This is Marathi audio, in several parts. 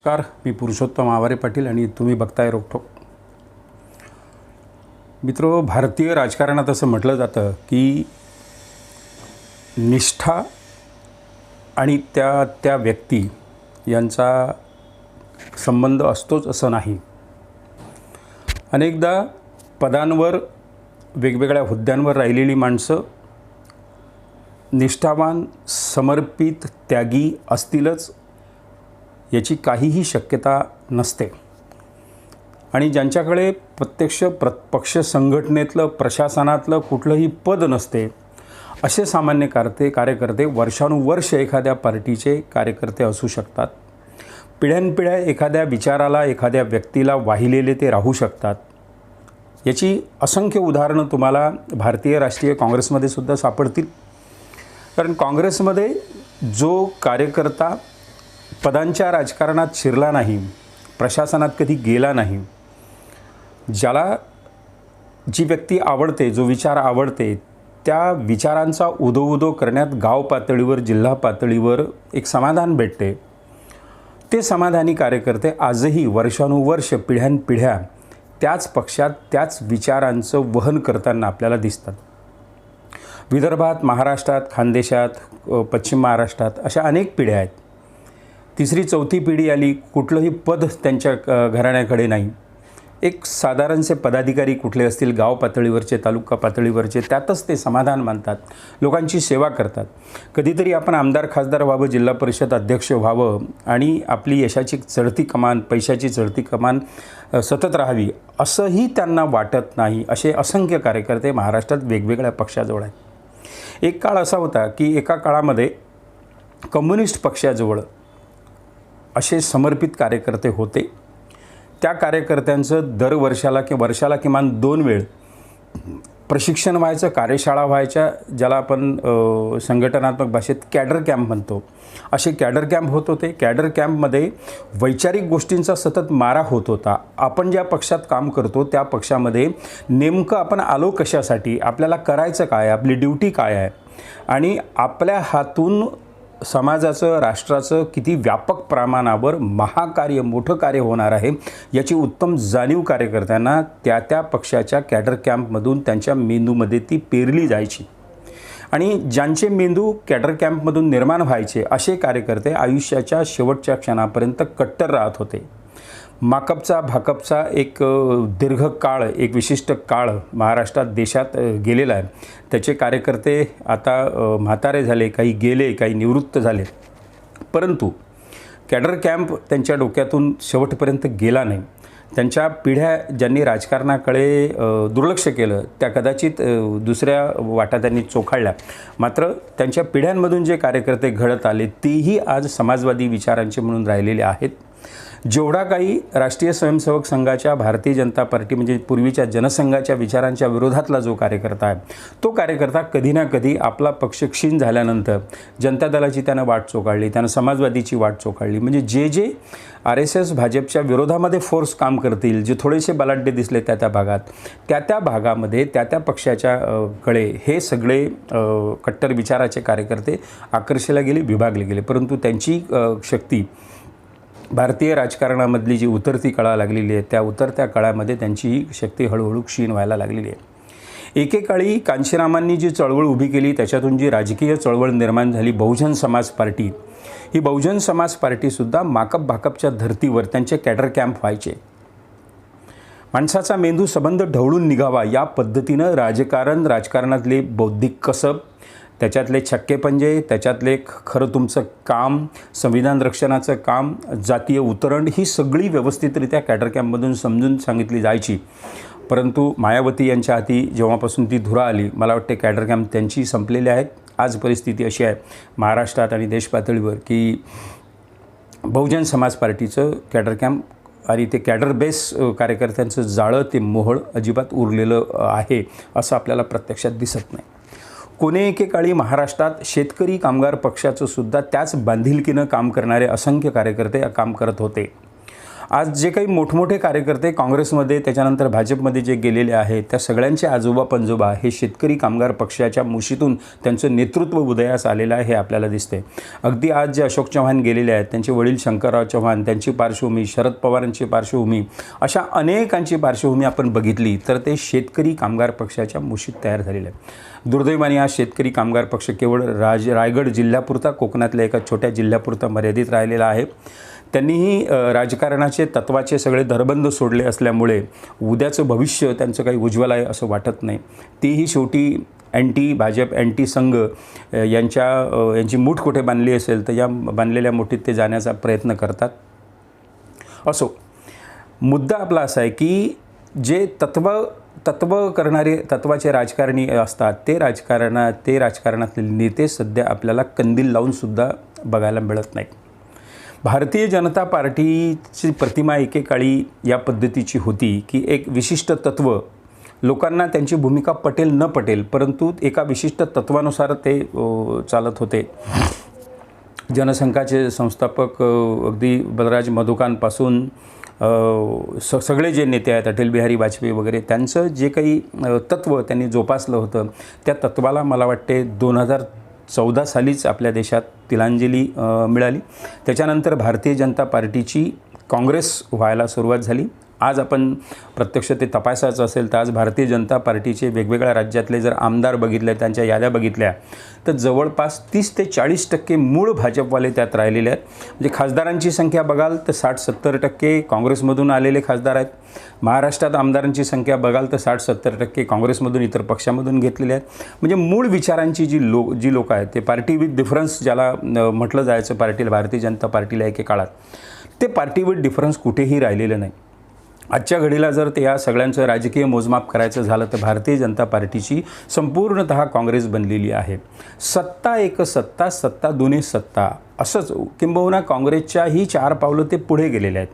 नमस्कार, मी पुरुषोत्तम आवारे पाटील आणि तुम्ही बघताय रोखोक. मित्रो, भारतीय राजकारणात असं म्हटलं जातं की निष्ठा आणि त्या व्यक्ती यांचा संबंध असतोच असं नाही. अनेकदा पदांवर वेगवेगळ्या हुद्द्यांवर राहिलेली माणसं निष्ठावान, समर्पित, त्यागी असतीलच याची काहीही शक्यता नसते. आणि ज्यांच्याकडे प्रत्यक्ष पक्ष संघटनेतलं, प्रशासनातलं कुठलंही पद नसते, असे सामान्य कार्यकर्ते वर्षानुवर्ष एखाद्या पार्टीचे कार्यकर्ते असू शकतात. पिढ्यानपिढ्या एखाद्या विचाराला, एखाद्या व्यक्तीला वाहिलेले ते राहू शकतात. याची असंख्य उदाहरणं तुम्हाला भारतीय राष्ट्रीय काँग्रेसमध्ये सुद्धा सापडतील. कारण काँग्रेसमध्ये जो कार्यकर्ता पदांच्या राजकारणात शिरला नाही, प्रशासनात कधी गेला नाही, ज्याला जी व्यक्ती आवडते, जो विचार आवडते, त्या विचारांचा उदो करण्यात गाव पातळीवर, जिल्हा पातळीवर एक समाधान भेटते, ते समाधानी कार्यकर्ते आजही वर्षानुवर्ष, पिढ्यानपिढ्या त्याच पक्षात, त्याच विचारांचं वहन करताना आपल्याला दिसतात. विदर्भात, महाराष्ट्रात, खानदेशात, पश्चिम महाराष्ट्रात अशा अनेक पिढ्या आहेत. तिसरी चौथी पिढी आली, कुठलंही पद त्यांच्या घराण्याकडे नाही. एक साधारणसे पदाधिकारी कुठले असतील, गाव पातळीवरचे, तालुका पातळीवरचे, त्यातच ते समाधान मानतात, लोकांची सेवा करतात. कधीतरी आपण आमदार, खासदार व्हावं, जिल्हा परिषद अध्यक्ष व्हावं आणि आपली यशाची चढती कमान, पैशाची चढती कमान सतत राहावी, असंही त्यांना वाटत नाही. असे असंख्य कार्यकर्ते महाराष्ट्रात वेगवेगळ्या पक्षाजवळ आहेत. एक काळ असा होता की एका काळामध्ये कम्युनिस्ट पक्षाजवळ असे समर्पित कार्यकर्ते होते. त्या कार्यकर्त्यांचं दर वर्षाला किमान 2 वेळ प्रशिक्षण व्हायचं, कार्यशाळा व्हायच्या, ज्याला आपण संघटनात्मक भाषेत कॅडर कॅम्प म्हणतो. असे कॅडर कॅम्प होत होते. कॅडर कॅम्पमध्ये वैचारिक गोष्टींचा सतत मारा होत होता. आपण ज्या पक्षात काम करतो त्या पक्षामध्ये नेमकं आपण आलो कशासाठी, आपल्याला करायचं काय, आपली ड्युटी काय आहे आणि आपल्या हातून समाजाचं, राष्ट्राचं किती व्यापक प्रमाणावर महाकार्य, मोठं कार्य होणार आहे याची उत्तम जाणीव कार्यकर्त्यांना त्या पक्षाच्या कॅडर कॅम्पमधून त्यांच्या मेंदूमध्ये ती पेरली जायची. आणि ज्यांचे मेंदू कॅडर कॅम्पमधून निर्माण व्हायचे असे कार्यकर्ते आयुष्याच्या शेवटच्या क्षणापर्यंत कट्टर राहत होते. माकपचा, भाकपचा एक दीर्घ काळ, एक विशिष्ट काळ महाराष्ट्रात, देशात गेलेला आहे. त्याचे कार्यकर्ते आता म्हातारे झाले, काही गेले, काही निवृत्त झाले. परंतु कॅडर कॅम्प त्यांच्या डोक्यातून शेवटपर्यंत गेला नाही. त्यांच्या पिढ्या ज्यांनी राजकारणाकडे दुर्लक्ष केलं त्या कदाचित दुसऱ्या वाटा त्यांनी चोखाळल्या. मात्र त्यांच्या पिढ्यांमधून जे कार्यकर्ते घडत आले तेही आज समाजवादी विचारांचे म्हणून राहिलेले आहेत. जेवढा काही राष्ट्रीय स्वयंसेवक संघाच्या, भारतीय जनता पार्टी म्हणजे पूर्वीच्या जनसंघाच्या विचारांच्या विरोधातला जो कार्यकर्ता आहे, तो कार्यकर्ता कधी ना कधी आपला पक्ष क्षीण झाल्यानंतर जनता दलाची त्यानं वाट चोखाळली, त्यानं समाजवादीची वाट चोखाळली. म्हणजे जे RSS भाजपच्या विरोधामध्ये फोर्स काम करतील, जे थोडेसे बलाढ्य दिसले त्या भागात, त्या भागामध्ये त्या पक्षाच्या कडे हे सगळे कट्टर विचाराचे कार्यकर्ते आकर्षिला गेले, विभागले गेले. परंतु त्यांची शक्ती भारतीय राजकारणामधली जी उतरती कळा लागलेली आहे, त्या उतरत्या कळामध्ये त्यांची ही शक्ती हळूहळू क्षीण व्हायला लागलेली आहे. एकेकाळी कांशीरामांनी जी चळवळ उभी केली, त्याच्यातून जी राजकीय चळवळ निर्माण झाली, बहुजन समाज पार्टी, ही बहुजन समाज पार्टीसुद्धा माकप भाकपच्या धर्तीवर त्यांचे कॅडर कॅम्प व्हायचे. माणसाचा मेंदू सबंध ढवळून निघावा या पद्धतीनं राजकारणातले बौद्धिक कसब, त्याच्यातले छक्केपंजे, त्याच्यातले खरं तुमचं काम, संविधान रक्षणाचं काम, जातीय उतरण, ही सगळी व्यवस्थितरित्या कॅडर कॅम्पमधून समजून सांगितली जायची. परंतु मायावती यांच्या हाती जेव्हापासून ती धुरा आली, मला वाटते कॅडर कॅम्प त्यांची संपलेले आहेत. आज परिस्थिती अशी आहे महाराष्ट्रात आणि देश पातळीवर की बहुजन समाज पार्टीचं कॅडर कॅम्प आणि ते कॅडर बेस कार्यकर्त्यांचं जाळं, ते मोहळ अजिबात उरलेलं आहे असं आपल्याला प्रत्यक्षात दिसत नाही. कोणे एकेकाळी महाराष्ट्रात शेतकरी कामगार पक्षाचं सुद्धा त्याच बांधिलकीनं काम करणारे असंख्य कार्यकर्ते काम करत होते. आज जे काही मोठमोठे कार्यकर्ते काँग्रेसमध्ये त्याच्यानंतर भाजपमध्ये जे गेलेले आहेत त्या सगळ्यांचे आजोबा पंजोबा हे शेतकरी कामगार पक्षाच्या मुशीतून त्यांचं नेतृत्व उदयास आलेलं आहे हे आपल्याला दिसते. अगदी आज जे अशोक चव्हाण गेलेले आहेत त्यांचे वडील शंकरराव चव्हाण, त्यांची पार्श्वभूमी, शरद पवारांची पार्श्वभूमी, अशा अनेकांची पार्श्वभूमी आपण बघितली तर ते शेतकरी कामगार पक्षाच्या मुशीत तयार झालेले आहे. दुर्दैवाने हा शेतकरी कामगार पक्ष केवळ रायगड जिल्ह्यापुरता, कोकणातल्या एका छोट्या जिल्ह्यापुरता मर्यादित राहिलेला आहे. त्यांनीही राजकारणाचे तत्वाचे सगळे दरबंध सोडले असल्यामुळे उद्याचं भविष्य त्यांचं काही उज्ज्वल आहे असं वाटत नाही. तीही शेवटी अँटी भाजप, अँटी संघ यांची मूठ कुठे बांधली असेल तर या बांधलेल्या मुठीत ते जाण्याचा प्रयत्न करतात. असो, मुद्दा आपला असा आहे की जे तत्व करणारे तत्वाचे राजकारणी असतात ते राजकारणातले नेते सध्या आपल्याला कंदील लावूनसुद्धा बघायला मिळत नाहीत. भारतीय जनता पार्टीची प्रतिमा एकेकाळी या पद्धतीची होती की एक विशिष्ट तत्व, लोकांना त्यांची भूमिका पटेल न पटेल परंतु एका विशिष्ट तत्वानुसार ते चालत होते. जनसंघाचे संस्थापक अगदी बलराज मधुकांपासून सगळे जे नेते आहेत, अटल बिहारी वाजपेयी वगैरे, त्यांचं जे काही तत्त्व त्यांनी जोपासलं होतं त्या तत्त्वाला मला वाटते 2014 सालीच आपल्या देशात तिलांजली मिळाली. त्याच्यानंतर भारतीय जनता पार्टीची काँग्रेस व्हायला सुरुवात झाली. आज आपण प्रत्यक्ष ते तपासायचं असेल तर आज भारतीय जनता पार्टीचे वेगवेगळ्या राज्यातले जर आमदार बघितले, त्यांच्या याद्या बघितल्या तर जवळपास 30 ते 40% मूळ भाजपवाले त्यात राहिलेले आहेत. म्हणजे खासदारांची संख्या बघाल तर 60-70% काँग्रेसमधून आलेले खासदार आहेत. महाराष्ट्रात आमदारांची संख्या बघाल तर 60-70% काँग्रेसमधून, इतर पक्षामधून घेतलेले आहेत. म्हणजे मूळ विचारांची जी लोक आहेत ते पार्टी विथ डिफरन्स ज्याला म्हटलं जायचं भारतीय जनता पार्टीला एके काळात, ते पार्टी विथ डिफरन्स कुठेही राहिलेलं नाही. आजच्या घडीला जर ते या सगळ्यांचं राजकीय मोजमाप करायचं झालं तर भारतीय जनता पार्टीची संपूर्णतः काँग्रेस बनलेली आहे. सत्ता एक सत्ता, सत्ता दोन्ही सत्ता, असंच किंबहुना काँग्रेसच्याही 4 पावलं ते पुढे गेलेले आहेत.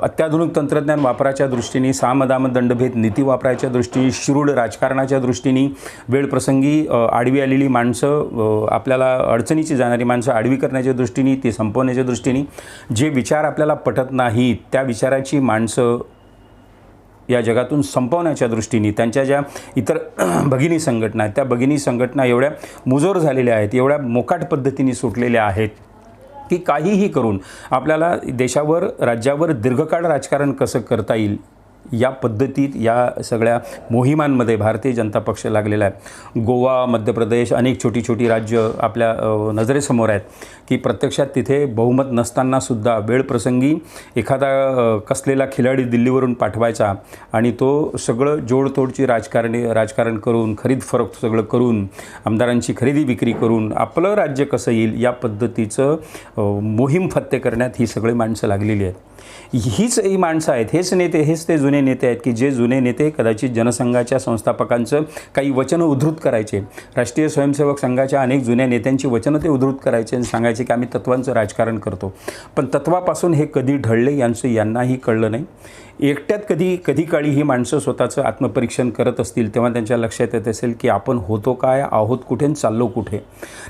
अत्याधुनिक तंत्रज्ञान वापराच्या दृष्टीने, सामदाम दंडभेद नीती वापरायच्या दृष्टीने, शिरूड राजकारणाच्या दृष्टीने, वेळप्रसंगी आडवी आलेली माणसं, आपल्याला अडचणीची जाणारी माणसं आडवी करण्याच्या दृष्टीने, ती संपवण्याच्या दृष्टीने, जे विचार आपल्याला पटत नाहीत त्या विचाराची माणसं या जगातून संपवण्याच्या दृष्टीने, त्यांच्या ज्या इतर भगिनी संघटना आहेत त्या भगिनी संघटना एवढ्या मुजोर झालेल्या आहेत, एवढ्या मोकाट पद्धतीने सुटलेल्या आहेत की काहीही करून आपल्याला देशावर, राज्यावर दीर्घकाळ राजकारण कसं करता येईल या पद्धतीत या सगळ्या मोहिमांमध्ये भारतीय जनता पक्ष लागलेला आहे. गोवा, मध्य प्रदेश, अनेक छोटी छोटी राज्य आपल्या नजरेसमोर आहेत की प्रत्यक्षात तिथे बहुमत नसतानासुद्धा वेळप्रसंगी एखादा कसलेला खिलाडी दिल्लीवरून पाठवायचा आणि तो सगळं जोडतोडची राजकारण करून, खरीद फरोख्त सगळं करून, आमदारांची खरेदी विक्री करून आपलं राज्य कसं येईल या पद्धतीचं मोहीम फत्ते करण्यात ही सगळी माणसं लागलेली आहेत. ही माणसं आहेत, हेच नेते, हेच ते जुने नेते आहेत की जे जुने नेते कदाचित जनसंघाच्या संस्थापकांचं काही वचनं उद्धृत करायचे, राष्ट्रीय स्वयंसेवक संघाच्या अनेक जुन्या नेत्यांची वचनं ते उद्धृत करायचे आणि सांगायचे की आम्ही तत्वांचं राजकारण करतो. पण तत्वापासून हे कधी ढळले यांनाही कळलं नाही. एकट्यात कधी काळी ही माणसं स्वतःचं आत्मपरीक्षण करत असतील तेव्हा त्यांच्या लक्षात येत असेल की आपण होतो काय, आहोत कुठे आणि चाललो कुठे,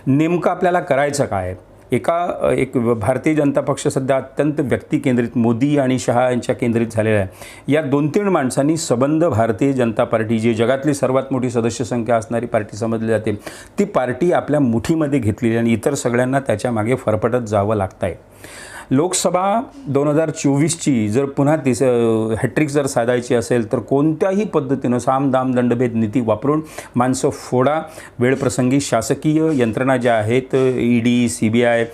नेमकं आपल्याला करायचं काय. एक भारतीय जनता पक्ष सध्या अत्यंत व्यक्तिकेंद्रित, मोदी आणि शहा यांच्या केंद्रित झालेला आहे. या 2-3 माणसांनी सबंध भारतीय जनता पार्टी, जी जगातली सर्वात मोठी सदस्य संख्या असणारी पार्टी समजली जाते, ती पार्टी आपल्या मुठीमध्ये घेतलेली आणि इतर सगळ्यांना त्याच्या मागे फरफटत जावं लागत आहे. लोकसभा 2024ची जर पुन्हा हॅट्रिक जर साधायची असेल तर कोणत्याही पद्धतीनं सामदाम दंडभेद नीती वापरून माणसं फोडा. वेळप्रसंगी शासकीय यंत्रणा ज्या आहेत, ED, CBI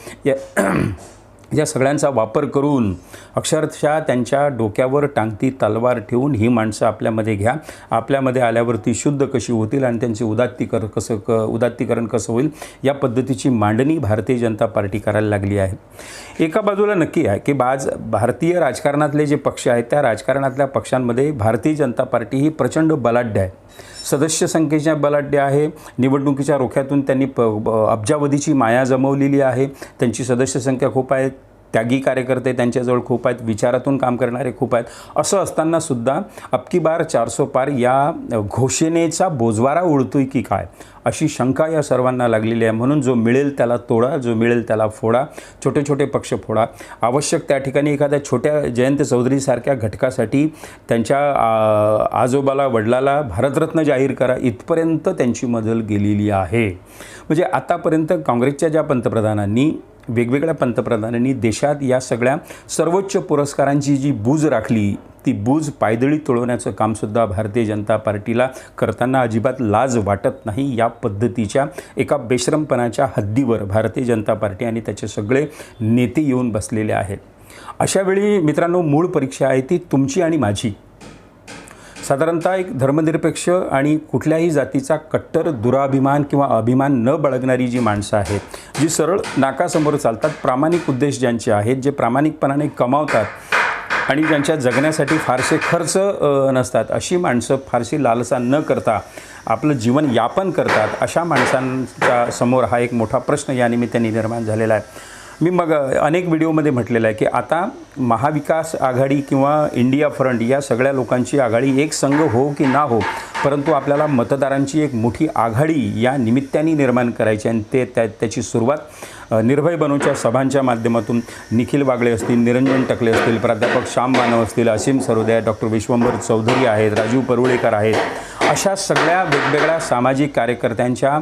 या सगळ्यांचा वापर करून अक्षरशः त्यांच्या डोक्यावर टांगती तलवार ठेवून ही माणसं आपल्यामध्ये घ्या. आपल्यामध्ये आल्यावरती शुद्ध कशी होतील आणि त्यांचे उदात्तीकरण कसं होईल या पद्धतीची मांडणी भारतीय जनता पार्टी करायला लागली आहे. एका बाजूला नक्की आहे की भारतीय राजकारणातले जे पक्ष आहेत त्या राजकारणातल्या पक्षांमध्ये भारतीय जनता पार्टी ही प्रचंड बलाढ्य आहे. सदस्य संख्येच्या बलाढ्य आहे. निवडणुकीच्या रोख्यातून त्यांनी अब्जावधीची माया जमवलेली आहे. त्यांची सदस्य संख्या खूप आहे. त्यागी कार्यकर्ते त्यांच्याजवळ खूप आहेत, विचारातून काम करणारे खूप आहेत. असं असतानासुद्धा अब की बार 400 पार या घोषणेचा बोजवारा उडतोय की काय, अशी शंका या सर्वांना लागलेली आहे. म्हणून जो मिळेल त्याला तोडा, जो मिळेल त्याला फोडा, छोटे छोटे पक्ष फोडा. आवश्यक त्या ठिकाणी एखाद्या छोट्या जयंत चौधरीसारख्या घटकासाठी त्यांच्या आजोबाला वडिलाला भारतरत्न जाहीर करा, इथपर्यंत त्यांची मजल गेलेली आहे. म्हणजे आतापर्यंत काँग्रेसच्या ज्या पंतप्रधानांनी, वेगवेगळ्या पंतप्रधानांनी देशात या सगळ्या सर्वोच्च पुरस्कारांची जी बूज राखली, ती बूज पायदळी तुळवण्याचं कामसुद्धा भारतीय जनता पार्टीला करताना अजिबात लाज वाटत नाही. या पद्धतीच्या एका बेशरमपणाच्या हद्दीवर भारतीय जनता पार्टी आणि त्याचे सगळे नेते येऊन बसलेले आहेत. अशावेळी मित्रांनो, मूळ परीक्षा आहे ती तुमची आणि माझी. साधारणतः एक धर्मनिरपेक्ष आणि कुठल्याही जातीचा कट्टर दुराभिमान किंवा अभिमान न बाळगणारी जी माणसं आहेत, जी सरळ नाकासमोर चालतात, प्रामाणिक उद्देश ज्यांचे आहेत, जे प्रामाणिकपणाने कमावतात आणि ज्यांच्या जगण्यासाठी फारसे खर्च नसतात, अशी माणसं फारशी लालसा न करता आपलं जीवन यापन करतात. अशा माणसांच्या समोर हा एक मोठा प्रश्न या निमित्ताने निर्माण झालेला आहे. मी मग अनेक व्हिडिओमध्ये म्हटलेलं आहे की आता महाविकास आघाडी किंवा इंडिया फ्रंट या सगळ्या लोकांची आघाडी एक संघ हो की ना हो, परंतु आपल्याला मतदारांची एक मोठी आघाडी या निमित्ताने निर्माण करायची. आणि त्याची सुरुवात निर्भय बनूच्या सभांच्या माध्यमातून निखिल वागळे असतील, निरंजन टकले असतील, प्राध्यापक श्याम मानव असतील, असीम सरोदे, डॉक्टर विश्वंभर चौधरी आहेत, राजीव परुळेकर आहेत, अशा सगळ्या वेगवेगळ्या सामाजिक कार्यकर्त्यांच्या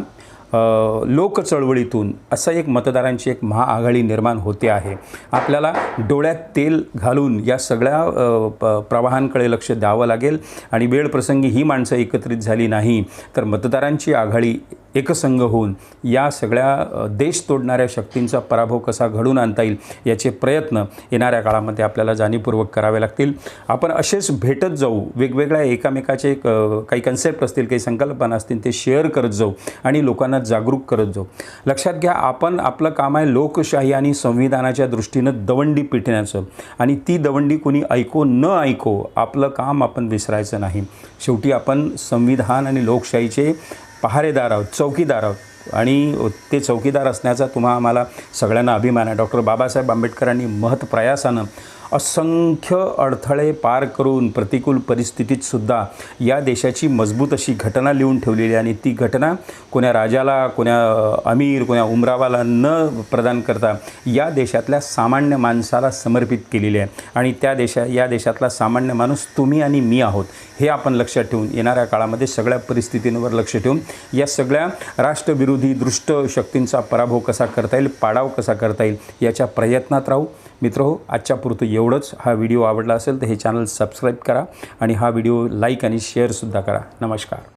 लोकचळवळीतून असं एक मतदारांची एक महाआघाडी निर्माण होते आहे. आपल्याला डोळ्यात तेल घालून या सगळ्या प्रवाहांकडे लक्ष द्यावं लागेल. आणि वेळ प्रसंगी ही माणसं एकत्रित झाली नाही तर मतदारांची आघाडी एकसंघ होऊन या सगळ्या देश तोडणाऱ्या शक्तींचा पराभव कसा घडून आणता येईल याचे प्रयत्न येणाऱ्या काळामध्ये आपल्याला जाणीवपूर्वक करावे लागतील. आपण असेच भेटत जाऊ, वेगवेगळ्या एकामेकाचे काही कन्सेप्ट असतील, काही संकल्पना असतील, ते शेअर करत जाऊ आणि लोकांना जागरूक करत जाऊ. लक्षात घ्या, आपण आपलं काम आहे लोकशाही आणि संविधानाच्या दृष्टीनं दवंडी पिटण्याचं, आणि ती दवंडी कोणी ऐको न ऐको आपलं काम आपण विसरायचं नाही. शेवटी आपण संविधान आणि लोकशाहीचे पहारेदार आहोत, चौकीदार आहोत, आणि ते चौकीदार असण्याचा आम्हाला सगळ्यांना अभिमान आहे. डॉक्टर बाबासाहेब आंबेडकरांनी महत्प्रयासानं असंख्य अडथळे पार करून प्रतिकूल परिस्थितीतसुद्धा या देशाची मजबूत अशी घटना लिहून ठेवलेली आहे. आणि ती घटना कोण्या राजाला, कोण्या अमीर, कोण्या उमरावाला न प्रदान करता या देशातल्या सामान्य माणसाला समर्पित केलेली आहे. आणि या देशातला सामान्य माणूस तुम्ही आणि मी आहोत. हे आपण लक्षात ठेवून येणाऱ्या काळामध्ये सगळ्या परिस्थितींवर लक्ष ठेवून या सगळ्या राष्ट्रविरोधी दृष्ट शक्तींचा पराभव कसा करता येईल, पाडाव कसा करता येईल याच्या प्रयत्नात राहू. मित्रहो, आजच्या पुरतं एवढंच. हा व्हिडिओ आवडला असेल तर हे चॅनल सबस्क्राईब करा आणि हा व्हिडिओ लाईक आणि शेअरसुद्धा करा. नमस्कार.